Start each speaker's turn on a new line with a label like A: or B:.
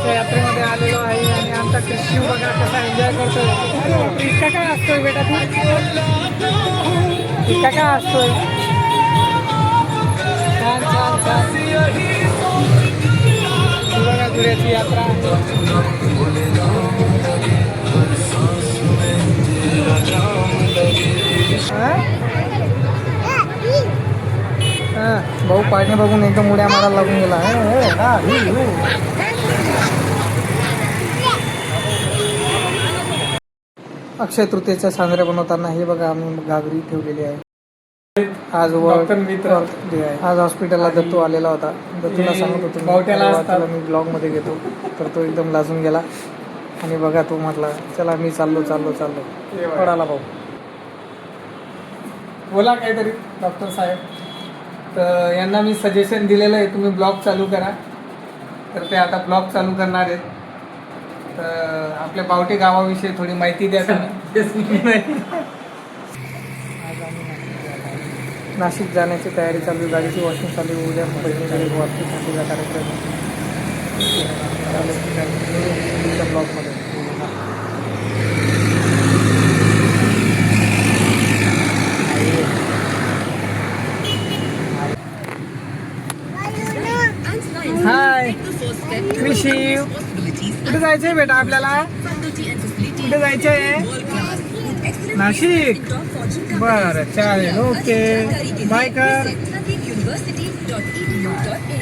A: विठोबाच्या यात्रेमध्ये आलेलो आहे आणि आमचा कृष्ण बघा कसा एन्जॉय करतोय. इतका काय असतोय बेटा तू? इतका काय असतोय? छान छान छान. ही बघा गुड्याची यात्रा. भाऊ पाणी बघून एकदम उड्या मारायला लागून गेला. अक्षय तृतीयेच्या साजरे बनवताना हे बघा आम्ही घागरी ठेवलेली आहे. आज मित्र आज हॉस्पिटलला दत्तू आलेला होता. दत्तूला सांगत होतो त्याला मी ब्लॉग मध्ये घेतो, तर तो एकदम लाजून गेला आणि बघा तो म्हटला चला मी चाललो पडाला. भाऊ बोला काहीतरी डॉक्टर साहेब. तर यांना मी सजेशन दिलेलं आहे तुम्ही ब्लॉग चालू करा, तर ते आता ब्लॉग चालू करणार आहेत. तर आपल्या बावटे गावाविषयी थोडी माहिती द्या तुम्ही. नाशिक जाण्याची तयारी चालू, गाडीची वॉशिंग चालू, उद्या बहिणीकडे वाटतीचा कार्यक्रम ब्लॉगमध्ये. हाय कृषी, कुठे जायचंय बेटा आपल्याला? कुठे जायचंय? नाशिक. बरं चालेल, ओके बाय कर.